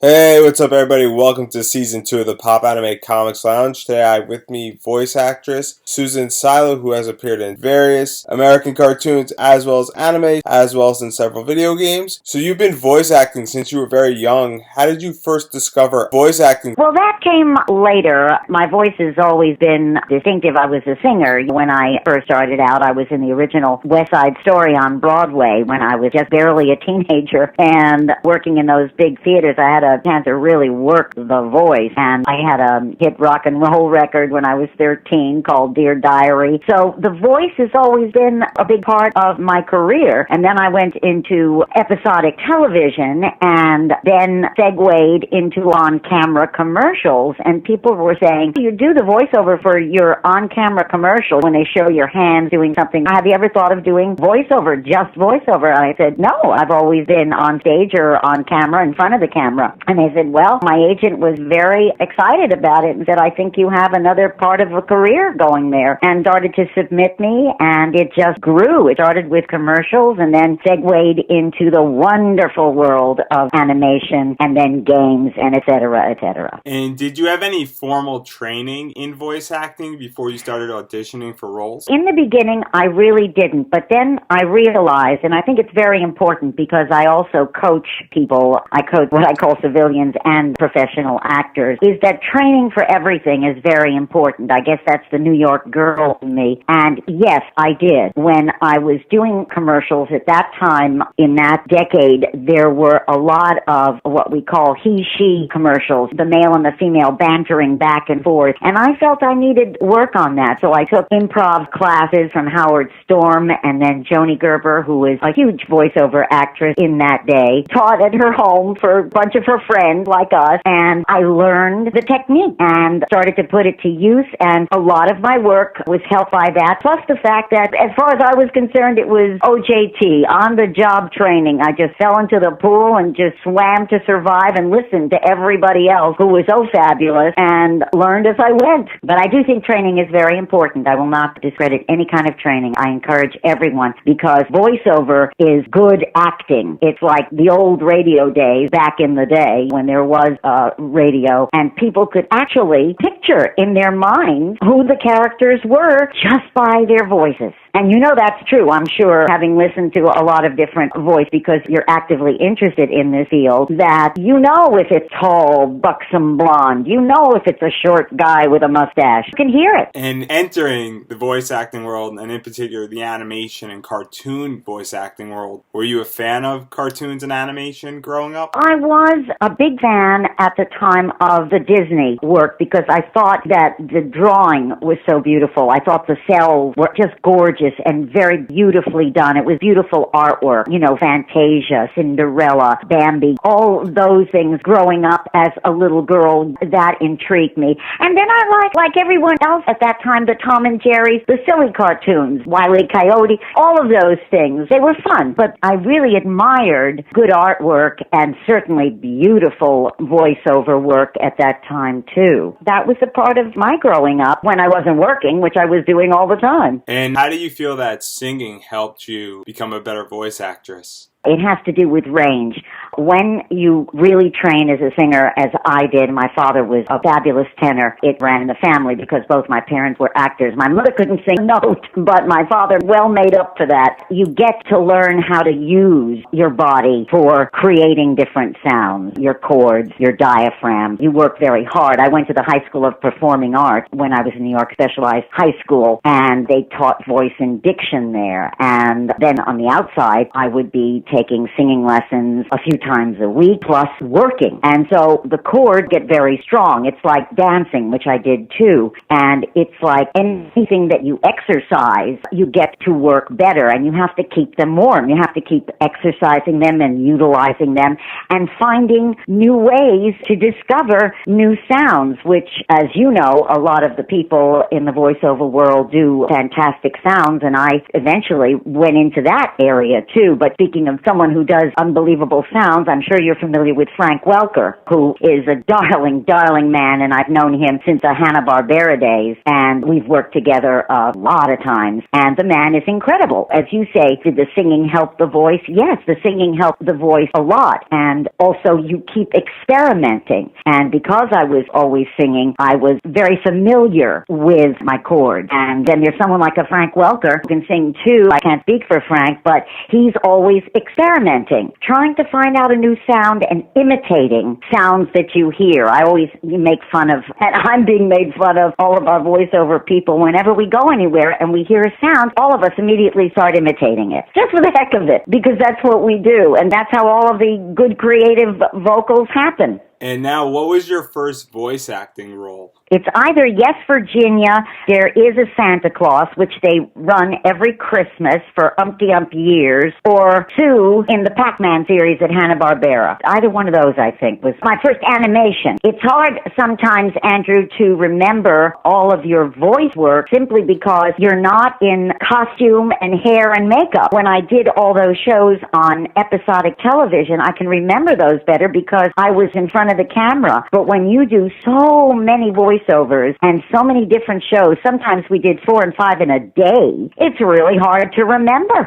Hey, what's up, everybody? Welcome to season 2 of the Popanimecomics Lounge. Today I have with me voice actress Susan Silo, who has appeared in various American cartoons as well as anime, as well as in several video games. So you've been voice acting since you were very young. How did you first discover voice acting? Well, that came later. My voice has always been distinctive. I was a singer. When I first started out, I was in the original West Side Story on Broadway when I was just barely a teenager and working in those big theaters. I had a chance to really work the voice, and I had a hit rock and roll record when I was 13 called Dear Diary. So the voice has always been a big part of my career. And then I went into episodic television and then segued into on-camera commercials, and people were saying, you do the voiceover for your on-camera commercial when they show your hands doing something. Have you ever thought of doing voiceover, just voiceover? And I said, no, I've always been on stage or on camera, in front of the camera. And they said, well, my agent was very excited about it and said, I think you have another part of a career going there, and started to submit me, and it just grew. It started with commercials and then segued into the wonderful world of animation and then games and et cetera, et cetera. And did you have any formal training in voice acting before you started auditioning for roles? In the beginning, I really didn't, but then I realized, and I think it's very important because I also coach people, I coach what I call civilians and professional actors, is that training for everything is very important. I guess that's the New York girl in me. And yes, I did. When I was doing commercials at that time, in that decade, there were a lot of what we call he-she commercials, the male and the female bantering back and forth. And I felt I needed work on that. So I took improv classes from Howard Storm, and then Joni Gerber, who was a huge voiceover actress in that day, taught at her home for a bunch of her friends like us. And I learned the technique and started to put it to use. And a lot of my work was helped by that. Plus the fact that, as far as I was concerned, it was OJT, on-the-job training. I just fell into the pool and just swam to survive and listened to everybody else who was so fabulous and learned as I went. But I do think training is very important. I will not discredit any kind of training. I encourage everyone, because voiceover is good acting. It's like the old radio days back in the day when there was radio, and people could actually picture in their minds who the characters were just by their voices. And you know that's true, I'm sure, having listened to a lot of different voice, because you're actively interested in this field, that you know if it's tall, buxom blonde. You know if it's a short guy with a mustache. You can hear it. And entering the voice acting world, and in particular the animation and cartoon voice acting world, were you a fan of cartoons and animation growing up? I was a big fan at the time of the Disney work, because I thought that the drawing was so beautiful. I thought the cells were just gorgeous and very beautifully done. It was beautiful artwork. You know, Fantasia, Cinderella, Bambi, all those things growing up as a little girl, that intrigued me. And then I like everyone else at that time, the Tom and Jerry's, the silly cartoons, Wile E. Coyote, all of those things. They were fun, but I really admired good artwork and certainly beautiful voiceover work at that time too. That was a part of my growing up when I wasn't working, which I was doing all the time. And how do you feel that singing helped you become a better voice actress? It has to do with range. When you really train as a singer, as I did, my father was a fabulous tenor. It ran in the family because both my parents were actors. My mother couldn't sing a note, but my father well made up for that. You get to learn how to use your body for creating different sounds, your chords, your diaphragm. You work very hard. I went to the High School of Performing Arts when I was in New York Specialized High School, and they taught voice and diction there. And then on the outside, I would be taking singing lessons a few times a week, plus working. And so the chords get very strong. It's like dancing, which I did too. And it's like anything that you exercise, you get to work better, and you have to keep them warm. You have to keep exercising them and utilizing them and finding new ways to discover new sounds, which, as you know, a lot of the people in the voiceover world do fantastic sounds, and I eventually went into that area too. But speaking of from someone who does unbelievable sounds. I'm sure you're familiar with Frank Welker, who is a darling, darling man, and I've known him since the Hanna-Barbera days, and we've worked together a lot of times. And the man is incredible. As you say, did the singing help the voice? Yes, the singing helped the voice a lot. And also, you keep experimenting. And because I was always singing, I was very familiar with my chords. And then there's someone like a Frank Welker who can sing too. I can't speak for Frank, but he's always experimenting, trying to find out a new sound and imitating sounds that you hear. I always make fun of, and I'm being made fun of, all of our voiceover people. Whenever we go anywhere and we hear a sound, all of us immediately start imitating it, just for the heck of it, because that's what we do, and that's how all of the good creative vocals happen. And now, what was your first voice acting role? It's either Yes, Virginia, there is a Santa Claus, which they run every Christmas for umpty-ump years, or Sue in the Pac-Man series at Hanna-Barbera. Either one of those, I think, was my first animation. It's hard sometimes, Andrew, to remember all of your voice work simply because you're not in costume and hair and makeup. When I did all those shows on episodic television, I can remember those better because I was in front of the camera. But when you do so many voiceovers and so many different shows, sometimes we did 4 and 5 in a day, it's really hard to remember.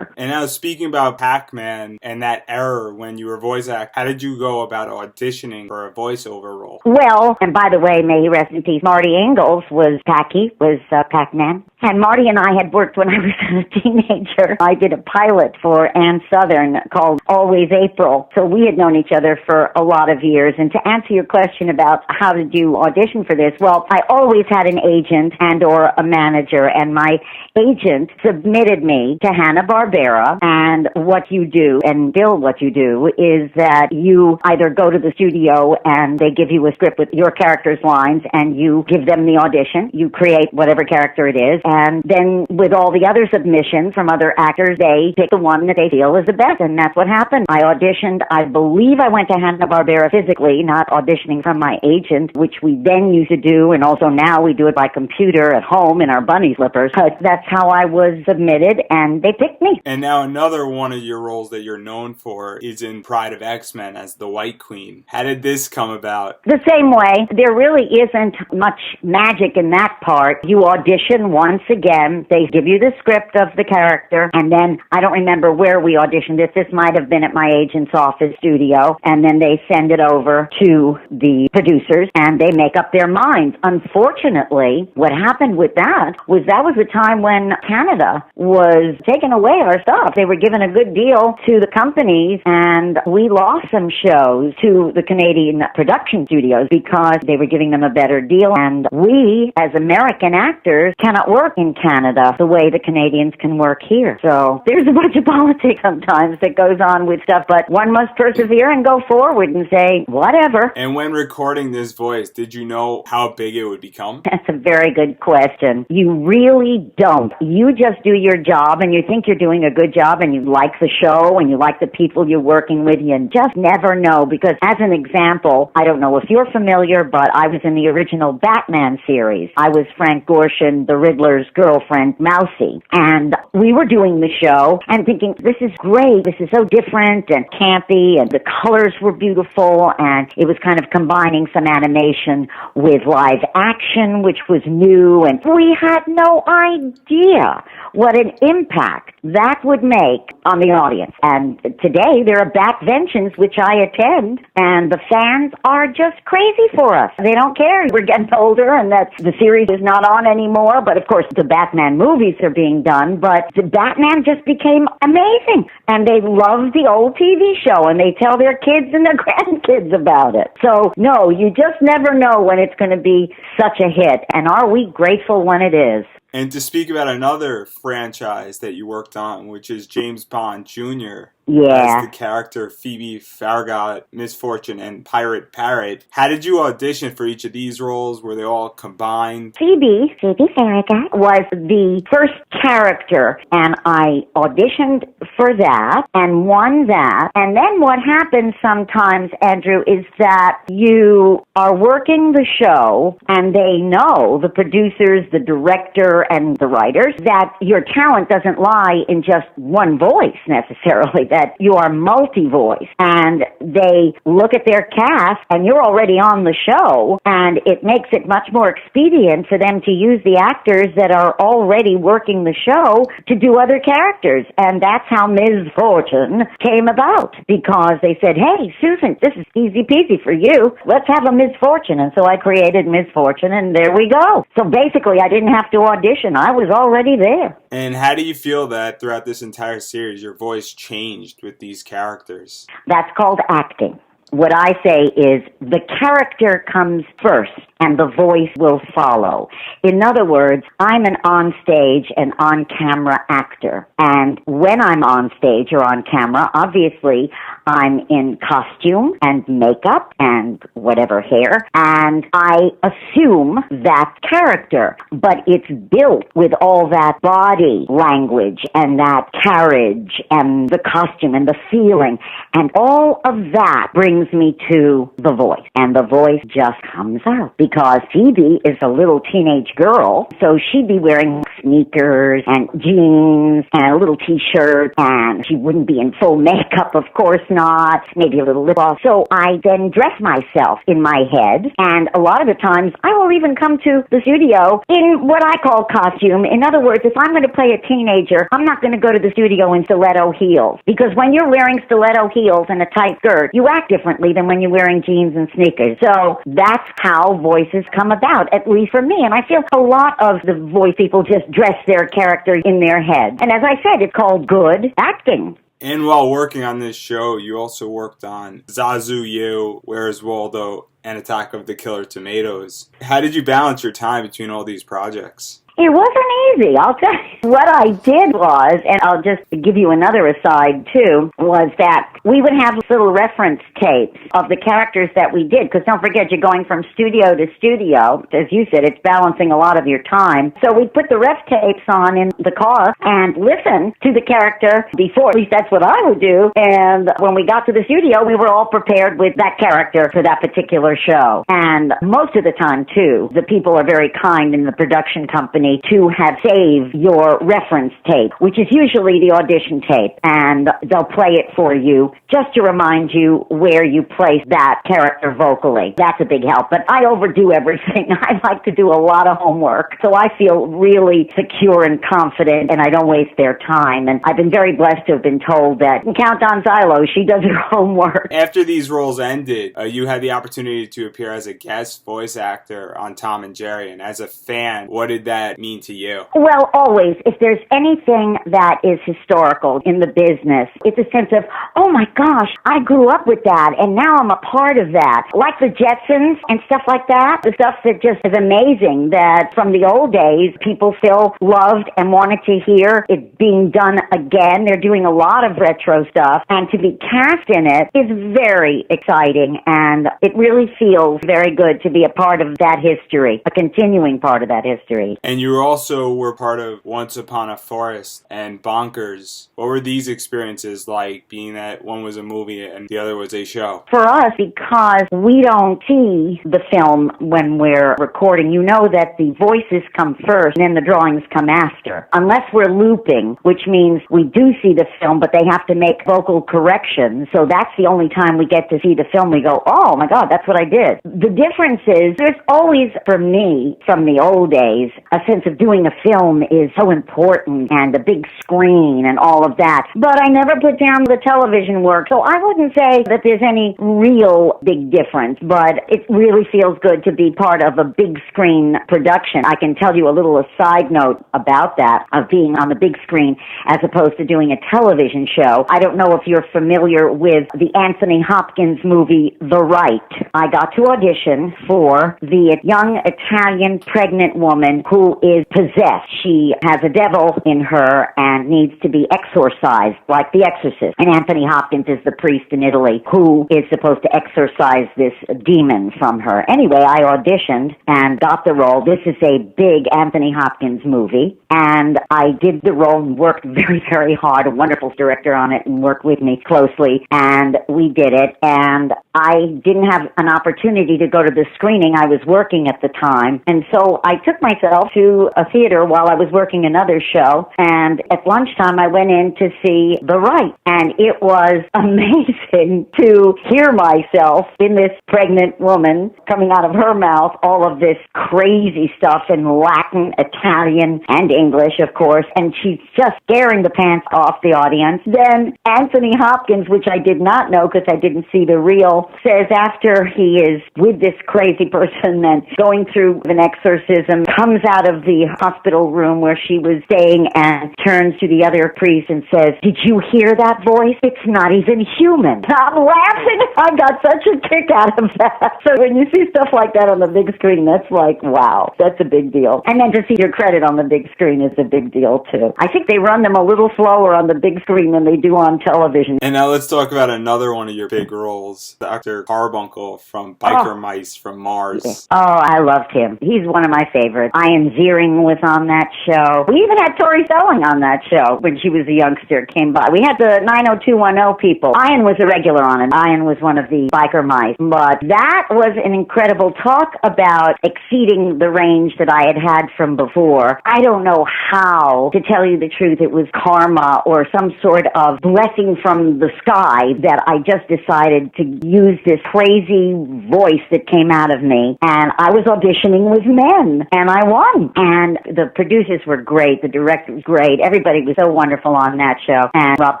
And now, speaking about Pac-Man and that era when you were voice acting, how did you go about auditioning for a voiceover role? Well, and by the way, may he rest in peace, Marty Ingalls was Pac-Man. And Marty and I had worked when I was a teenager. I did a pilot for Ann Southern called Always April. So we had known each other for a lot of years. And to answer your question about how did you audition for this, well, I always had an agent and or a manager, and my agent submitted me to Hanna-Barbera. And what you do, and Bill, what you do, is that you either go to the studio and they give you a script with your character's lines, and you give them the audition. You create whatever character it is. And then with all the other submissions from other actors, they pick the one that they feel is the best. And that's what happened. I auditioned. I believe I went to Hanna-Barbera physically, not auditioning from my agent, which we then used to do. And also now we do it by computer at home in our bunny slippers. But that's how I was submitted, and they picked me. And now another one of your roles that you're known for is in Pride of X-Men as the White Queen. How did this come about? The same way. There really isn't much magic in that part. You audition once again. They give you the script of the character, and then I don't remember where we auditioned it. This might have been at my agent's office studio, and then they send it over to the producers, and they make up their minds. Unfortunately, what happened with that was the time when Canada was taking away our stuff. They were giving a good deal to the companies, and we lost some shows to the Canadian production studios because they were giving them a better deal, and we, as American actors, cannot work in Canada the way the Canadians can work here. So there's a bunch of politics sometimes that goes on with stuff, but one must persevere and go forward and say, whatever. And when recording this voice, did you know how big it would become? That's a very good question. You really don't. You just do your job, and you think you're doing a good job, and you like the show, and you like the people you're working with. You just never know, because as an example, I don't know if you're familiar, but I was in the original Batman series. I was Frank Gorshin, the Riddler's girlfriend, Mousy. And we were doing the show and thinking, this is great, this is so different and campy, and the colors were beautiful, and it was kind of combining some animation with live action, which was new, and we had no idea what an impact that would make on the audience. And today there are backventions which I attend, and the fans are just crazy for us. They don't care. We're getting older, and the series is not on anymore, but of course the Batman movies are being done, but the Batman just became amazing, and they love the old TV show, and they tell their kids and their grandkids about it. So no, you just never know when it's going to be such a hit, and are we grateful when it is. And to speak about another franchise that you worked on, which is James Bond Jr., Yeah. as the character Phoebe Farragut, Miss Fortune, and Pirate Parrot. How did you audition for each of these roles? Were they all combined? Phoebe Farragut was the first character, and I auditioned for that and won that. And then what happens sometimes, Andrew, is that you are working the show, and they know, the producers, the director, and the writers, that your talent doesn't lie in just one voice necessarily, that you are multi-voice. And they look at their cast, and you're already on the show, and it makes it much more expedient for them to use the actors that are already working the show to do other characters. And that's how Ms. Fortune came about, because they said, hey, Susan, this is easy peasy for you. Let's have a Ms. Fortune. And so I created Ms. Fortune, and there we go. So basically, I didn't have to audition. I was already there. And how do you feel that throughout this entire series, your voice changed with these characters? That's called acting. What I say is the character comes first and the voice will follow. In other words, I'm an on-stage and on-camera actor. And when I'm on stage or on camera, obviously I'm in costume and makeup and whatever hair, and I assume that character, but it's built with all that body language and that carriage and the costume and the feeling, and all of that brings me to the voice, and the voice just comes out, because Phoebe is a little teenage girl, so she'd be wearing sneakers and jeans and a little t-shirt, and she wouldn't be in full makeup, of course not, maybe a little lip gloss. So I then dress myself in my head, and a lot of the times I will even come to the studio in what I call costume. In other words, if I'm going to play a teenager, I'm not going to go to the studio in stiletto heels, because when you're wearing stiletto heels and a tight skirt, you act differently than when you're wearing jeans and sneakers. So that's how voices come about, at least for me. And I feel a lot of the voice people just dress their character in their head. And as I said, it's called good acting. And while working on this show, you also worked on Zazu Yu, Where's Waldo, and Attack of the Killer Tomatoes. How did you balance your time between all these projects? It wasn't easy, I'll tell you. What I did was, and I'll just give you another aside too, was that we would have little reference tapes of the characters that we did, because don't forget, you're going from studio to studio. As you said, it's balancing a lot of your time. So we'd put the ref tapes on in the car and listen to the character before, at least that's what I would do. And when we got to the studio, we were all prepared with that character for that particular show. And most of the time too, the people are very kind in the production company to have saved your reference tape, which is usually the audition tape, and they'll play it for you just to remind you where you place that character vocally. That's a big help, but I overdo everything. I like to do a lot of homework, so I feel really secure and confident, and I don't waste their time. And I've been very blessed to have been told that, count on Xylo, she does her homework. After these roles ended, you had the opportunity to appear as a guest voice actor on Tom and Jerry, and as a fan, what did that mean to you? Well, always, if there's anything that is historical in the business, it's a sense of, oh my gosh, I grew up with that, and now I'm a part of that. Like the Jetsons and stuff like that, the stuff that just is amazing, that from the old days, people still loved and wanted to hear it being done again. They're doing a lot of retro stuff, and to be cast in it is very exciting, and it really feels very good to be a part of that history, a continuing part of that history. And you also were part of Once Upon a Forest and Bonkers. What were these experiences like, being that one was a movie and the other was a show? For us, because we don't see the film when we're recording, you know that the voices come first and then the drawings come after. Unless we're looping, which means we do see the film, but they have to make vocal corrections. So that's the only time we get to see the film. We go, oh my God, that's what I did. The difference is, there's always, for me, from the old days, a sense of doing a film is so important, and the big screen and all of that. But I never put down the television work, so I wouldn't say that there's any real big difference, but it really feels good to be part of a big screen production. I can tell you a little aside note about that, of being on the big screen as opposed to doing a television show. I don't know if you're familiar with the Anthony Hopkins movie, The Right. I got to audition for the young Italian pregnant woman who is possessed. She has a devil in her and needs to be exorcised, like The Exorcist. And Anthony Hopkins is the priest in Italy who is supposed to exorcise this demon from her. Anyway, I auditioned and got the role. This is a big Anthony Hopkins movie, and I did the role and worked very, very hard. A wonderful director on it and worked with me closely, and we did it. And I didn't have an opportunity to go to the screening. I was working at the time, and so I took myself to a theater while I was working another show, and at lunchtime I went in to see The Right, and it was amazing to hear myself in this pregnant woman coming out of her mouth all of this crazy stuff in Latin, Italian, and English, of course, and she's just scaring the pants off the audience. Then Anthony Hopkins, which I did not know because I didn't see the reel, says after he is with this crazy person and going through an exorcism, comes out of the hospital room where she was staying and turns to the other priest and says, "Did you hear that voice? It's not even human." I'm laughing. I got such a kick out of that. So when you see stuff like that on the big screen, that's like, wow, that's a big deal. And then to see your credit on the big screen is a big deal, too. I think they run them a little slower on the big screen than they do on television. And now let's talk about another one of your big roles, Dr. Carbuncle from Biker Mice from Mars. Oh, I loved him. He's one of my favorites. Ian Ziering was on that show. We even had Tori Spelling on that show when she was a youngster, came by. We had the 90210 people. Ian was a regular on it. Ian was one of the Biker Mice. But that was an incredible talk about exceeding the range that I had had from before. I don't know how, to tell you the truth, it was karma or some sort of blessing from the sky that I just decided to use this crazy voice that came out of me. And I was auditioning with men, and I won. And the producers were great. The director was great. Everybody was so wonderful on that show. And Rob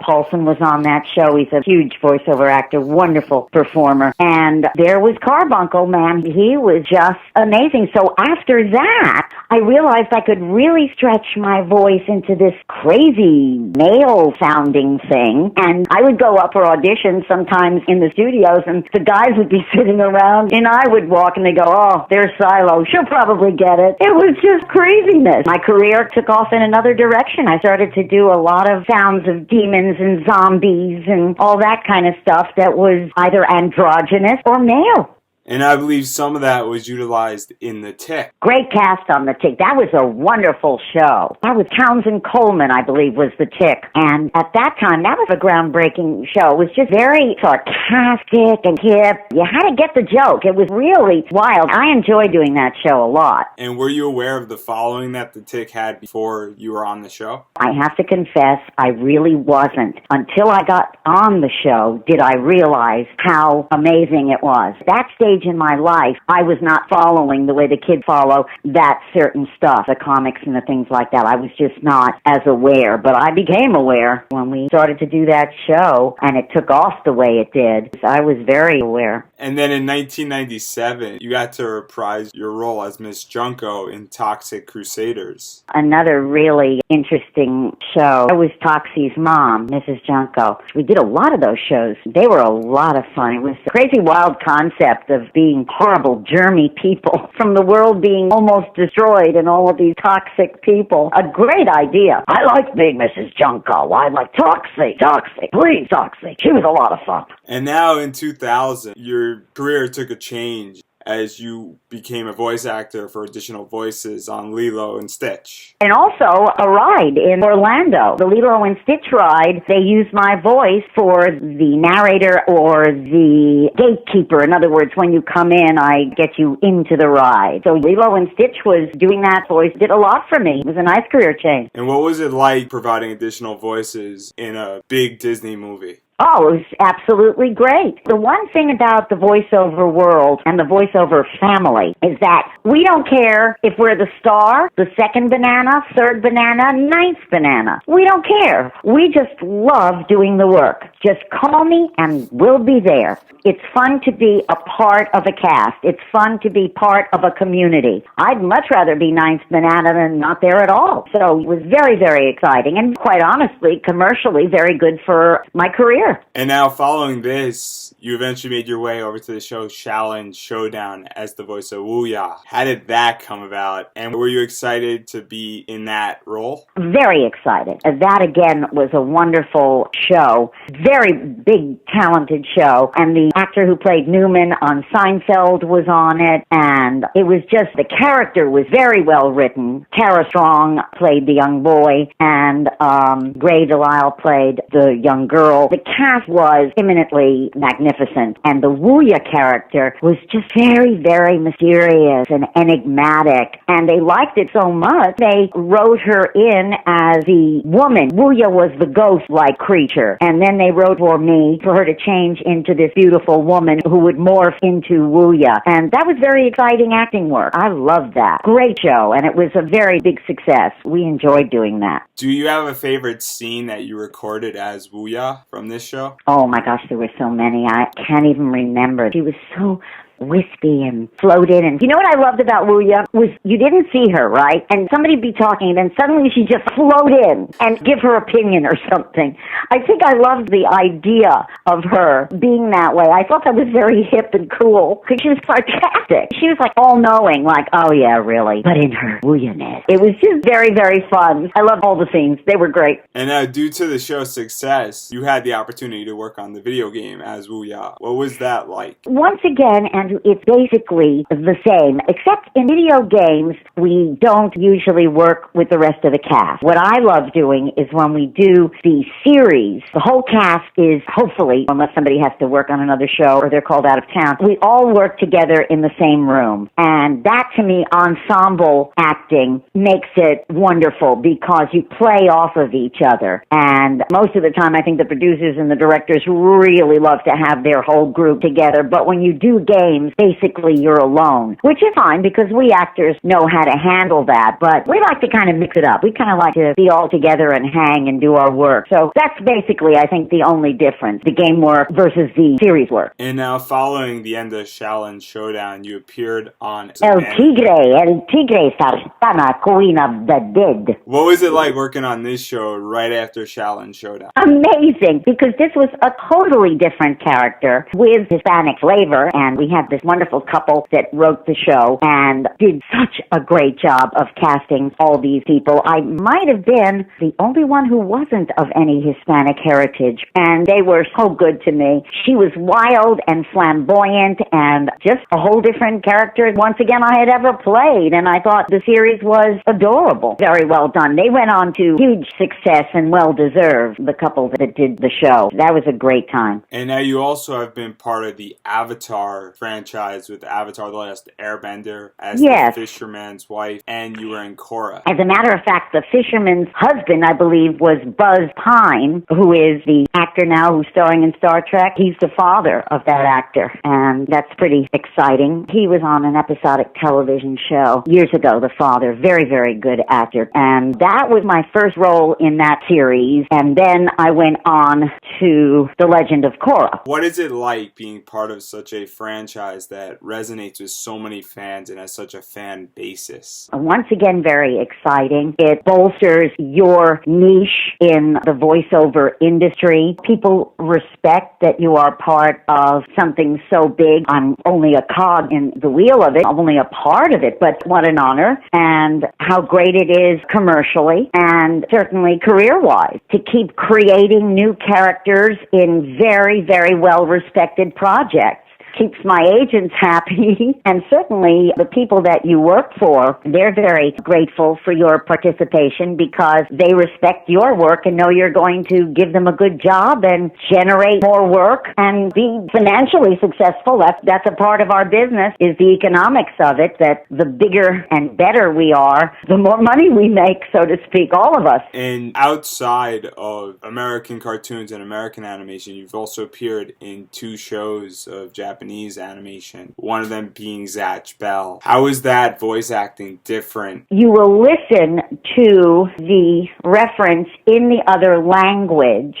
Paulson was on that show. He's a huge voiceover actor, wonderful performer. And there was Carbuncle, man. He was just amazing. So after that, I realized I could really stretch my voice into this crazy male-sounding thing. And I would go up for auditions sometimes in the studios, and the guys would be sitting around, and I would walk, and they go, "Oh, there's Silo. She'll probably get it." It was just craziness. My career took off in another direction. I started to do a lot of sounds of demons and zombies and all that kind of stuff that was either androgynous or male. And I believe some of that was utilized in The Tick. Great cast on The Tick. That was a wonderful show. That was Townsend Coleman, I believe, was The Tick. And at that time, that was a groundbreaking show. It was just very sarcastic and hip. You had to get the joke. It was really wild. I enjoyed doing that show a lot. And were you aware of the following that The Tick had before you were on the show? I have to confess, I really wasn't. Until I got on the show, did I realize how amazing it was. That stage in my life, I was not following the way the kids follow that certain stuff, the comics and the things like that. I was just not as aware, but I became aware when we started to do that show, and it took off the way it did. I was very aware. And then in 1997, you got to reprise your role as Miss Junko in Toxic Crusaders. Another really interesting show. I was Toxie's mom, Mrs. Junko. We did a lot of those shows. They were a lot of fun. It was a crazy, wild concept of being horrible, germy people, from the world being almost destroyed and all of these toxic people. A great idea. I like being Mrs. Junko. I like Toxie. Please, Toxie. She was a lot of fun. And now in 2000, your career took a change as you became a voice actor for additional voices on Lilo and Stitch. And also a ride in Orlando. The Lilo and Stitch ride, they use my voice for the narrator or the gatekeeper. In other words, when you come in, I get you into the ride. So Lilo and Stitch was doing that voice, did a lot for me. It was a nice career change. And what was it like providing additional voices in a big Disney movie? Oh, it was absolutely great. The one thing about the voiceover world and the voiceover family is that we don't care if we're the star, the second banana, third banana, ninth banana. We don't care. We just love doing the work. Just call me and we'll be there. It's fun to be a part of a cast. It's fun to be part of a community. I'd much rather be ninth banana than not there at all. So it was very, very exciting and quite honestly, commercially, very good for my career. Sure. And now, following this, you eventually made your way over to the show Xiaolin, Showdown as the voice of Wuya. How did that come about? And were you excited to be in that role? Very excited. That, again, was a wonderful show. Very big, talented show. And the actor who played Newman on Seinfeld was on it. And it was just, the character was very well written. Tara Strong played the young boy, and Gray Delisle played the young girl. The cast was eminently magnificent, and the Wuya character was just very, very mysterious and enigmatic, and they liked it so much they wrote her in as the woman. Wuya was the ghost-like creature, and then they wrote for me for her to change into this beautiful woman who would morph into Wuya, and that was very exciting acting work. I loved that. Great show, and it was a very big success. We enjoyed doing that. Do you have a favorite scene that you recorded as Wuya from this show? Oh my gosh, there were so many. I can't even remember. She was so wispy and floated. And you know what I loved about Wuya was you didn't see her, right? And somebody'd be talking, and then suddenly she'd just float in and give her opinion or something. I think I loved the idea of her being that way. I thought that was very hip and cool because she was sarcastic. She was like all-knowing, like, oh yeah, really, but in her Wuya-ness. It was just very, very fun. I loved all the scenes. They were great. And due to the show's success, you had the opportunity to work on the video game as Wuya. What was that like? Once again, Andrew, it's basically the same, except in video games, we don't usually work with the rest of the cast. What I love doing is when we do the series, the whole cast is, hopefully, unless somebody has to work on another show or they're called out of town, we all work together in the same room. And that, to me, ensemble acting makes it wonderful because you play off of each other. And most of the time, I think the producers and the directors really love to have their whole group together. But when you do games, basically you're alone, which is fine because we actors know how to handle that, but we like to kind of mix it up. We kind of like to be all together and hang and do our work. So that's basically, I think, the only difference, the game work versus the series work. And now, following the end of Xiaolin Showdown, you appeared on El Tigre Sartana, Queen of the Dead. What was it like working on this show right after Xiaolin Showdown? Amazing, because this was a totally different character with Hispanic flavor, and we had this wonderful couple that wrote the show and did such a great job of casting all these people. I might have been the only one who wasn't of any Hispanic heritage, and they were so good to me. She was wild and flamboyant and just a whole different character once again I had ever played, and I thought the series was adorable. Very well done. They went on to huge success and well-deserved, the couple that did the show. That was a great time. And now you also have been part of the Avatar franchise with Avatar The Last Airbender as the fisherman's wife, and you were in Korra. As a matter of fact, the fisherman's husband, I believe, was Buzz Pine, who is the actor now who's starring in Star Trek. He's the father of that actor, and that's pretty exciting. He was on an episodic television show years ago, the father. Very, very good actor. And that was my first role in that series, and then I went on to The Legend of Korra. What is it like being part of such a franchise that resonates with so many fans and has such a fan basis? Once again, very exciting. It bolsters your niche in the voiceover industry. People respect that you are part of something so big. I'm only a cog in the wheel of it. I'm only a part of it, but what an honor, and how great it is commercially and certainly career-wise to keep creating new characters in very, very well-respected projects. Keeps my agents happy, and certainly the people that you work for, they're very grateful for your participation because they respect your work and know you're going to give them a good job and generate more work and be financially successful. That's a part of our business, is the economics of it, that the bigger and better we are, the more money we make, so to speak, all of us. And outside of American cartoons and American animation, you've also appeared in 2 shows of Japanese animation, one of them being Zatch Bell. How is that voice acting different? You will listen to the reference in the other language,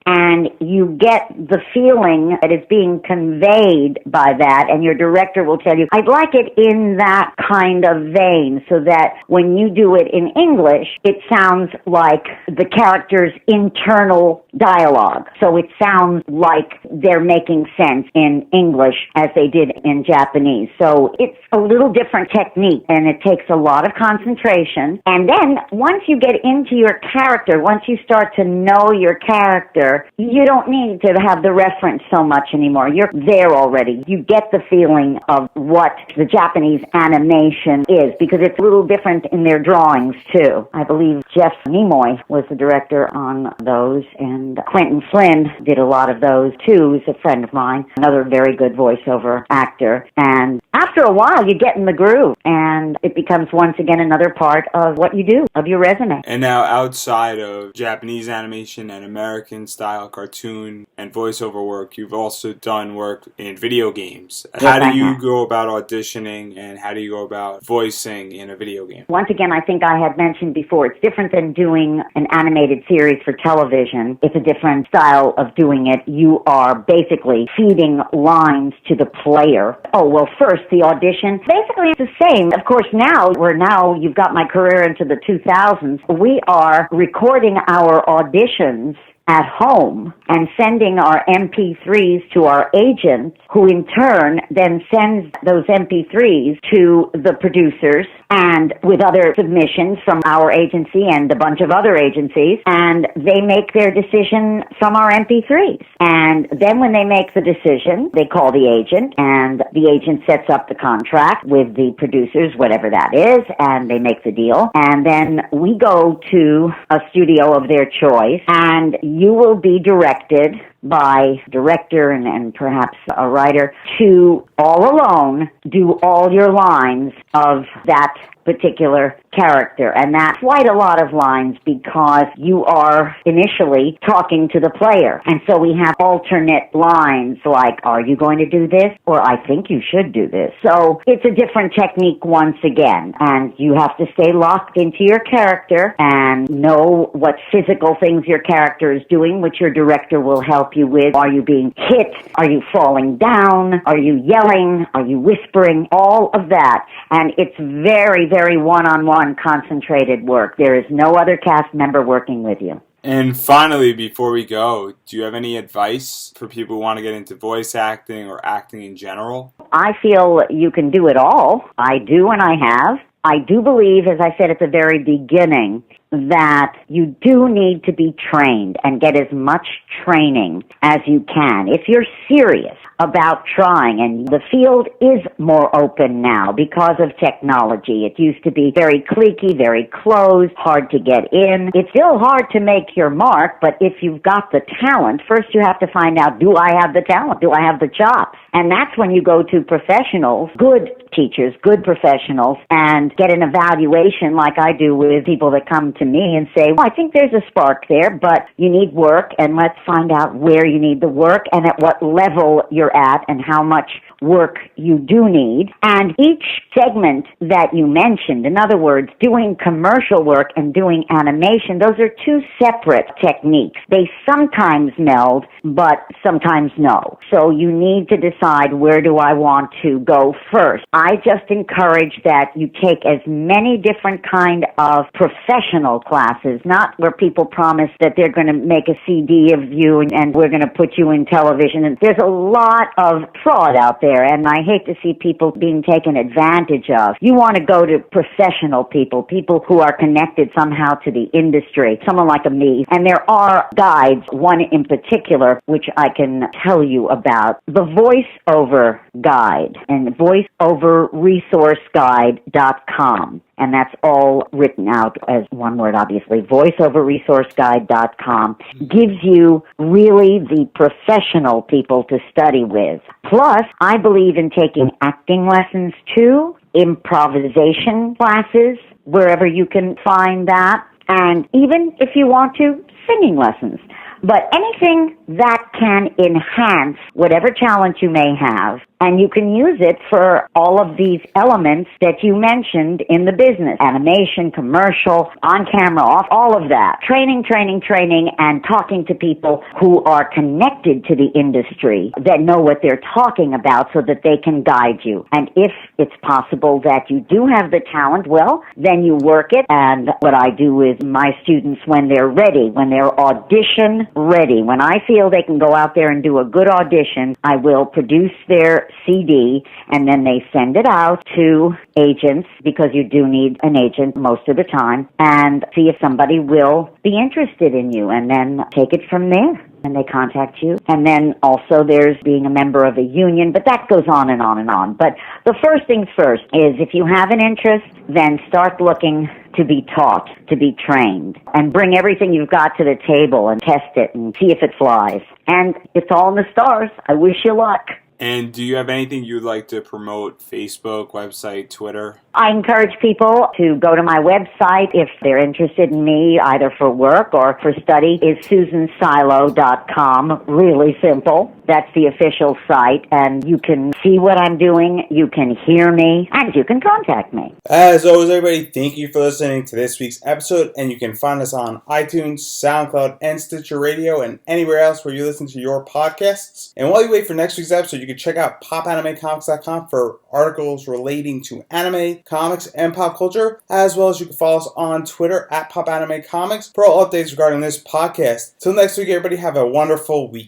and you get the feeling that is being conveyed by that, and your director will tell you, I'd like it in that kind of vein, so that when you do it in English, it sounds like the character's internal dialogue. So it sounds like they're making sense in English as they did in Japanese. So it's a little different technique, and it takes a lot of concentration. And then once you get into your character, once you start to know your character, you don't need to have the reference so much anymore. You're there already. You get the feeling of what the Japanese animation is, because it's a little different in their drawings too. I believe Jeff Nimoy was the director on those, and Quentin Flynn did a lot of those too. He's a friend of mine, another very good voiceover actor. And after a while, you get in the groove, and it becomes once again another part of what you do, of your resume. And now, outside of Japanese animation and American-style cartoon and voiceover work, you've also done work in video games. How do you go about auditioning, and how do you go about voicing in a video game? Once again, I think I had mentioned before, it's different than doing an animated series for television. It's a different style of doing it. You are basically feeding lines to the player. Oh, well, first, the audition, basically it's the same. Of course, now you've got my career into the 2000s. We are recording our auditions at home and sending our MP3s to our agent, who in turn then sends those MP3s to the producers, and with other submissions from our agency and a bunch of other agencies, and they make their decision from our MP3s. And then when they make the decision, they call the agent, and the agent sets up the contract with the producers, whatever that is, and they make the deal. And then we go to a studio of their choice, and you will be directed by director and perhaps a writer to all alone do all your lines of that particular character. And that's quite a lot of lines, because you are initially talking to the player. And so we have alternate lines like, are you going to do this? Or I think you should do this. So it's a different technique once again. And you have to stay locked into your character and know what physical things your character is doing, which your director will help you with. Are you being hit? Are you falling down? Are you yelling? Are you whispering? All of that. And it's very, very one-on-one concentrated work. There is no other cast member working with you. And finally, before we go, do you have any advice for people who want to get into voice acting or acting in general? I feel you can do it all. I do, and I have. I do believe, as I said at the very beginning, that you do need to be trained and get as much training as you can. If you're serious about trying, and the field is more open now because of technology. It used to be very cliquey, very closed, hard to get in. It's still hard to make your mark, but if you've got the talent, first you have to find out, do I have the talent? Do I have the chops? And that's when you go to professionals, good teachers, good professionals, and get an evaluation like I do with people that come to me and say, well, I think there's a spark there, but you need work, and let's find out where you need the work and at what level you're at and how much work you do need. And each segment that you mentioned, in other words, doing commercial work and doing animation, those are two separate techniques. They sometimes meld, but sometimes no. So you need to decide, where do I want to go first? I just encourage that you take as many different kind of professional classes, not where people promise that they're going to make a CD of you and we're going to put you in television. And there's a lot of fraud out there, and I hate to see people being taken advantage of. You want to go to professional people who are connected somehow to the industry, someone like me. And there are guides, one in particular, which I can tell you about, the voiceover guide, and voiceoverresourceguide.com. And that's all written out as one word, obviously. Voiceoverresourceguide.com gives you really the professional people to study with. Plus, I believe in taking acting lessons too, improvisation classes, wherever you can find that, and even if you want to, singing lessons. But anything that can enhance whatever talent you may have. And you can use it for all of these elements that you mentioned in the business. Animation, commercial, on camera, off, all of that. Training, and talking to people who are connected to the industry that know what they're talking about so that they can guide you. And if it's possible that you do have the talent, well, then you work it. And what I do is my students, when they're ready, when they're audition ready, when I feel they can go out there and do a good audition, I will produce their CD, and then they send it out to agents, because you do need an agent most of the time, and see if somebody will be interested in you, and then take it from there. And they contact you. And then also there's being a member of a union, but that goes on and on and on. But the first things first is, if you have an interest, then start looking to be taught, to be trained, and bring everything you've got to the table and test it and see if it flies. And it's all in the stars. I wish you luck. And do you have anything you'd like to promote? Facebook, website, Twitter? I encourage people to go to my website if they're interested in me, either for work or for study. It's susansilo.com. Really simple. That's the official site, and you can see what I'm doing, you can hear me, and you can contact me. As always, everybody, thank you for listening to this week's episode, and you can find us on iTunes, SoundCloud, and Stitcher Radio, and anywhere else where you listen to your podcasts. And while you wait for next week's episode, you can check out Popanimecomics.com for articles relating to anime, comics, and pop culture, as well as you can follow us on Twitter at Popanimecomics for all updates regarding this podcast. Till next week, everybody, have a wonderful week.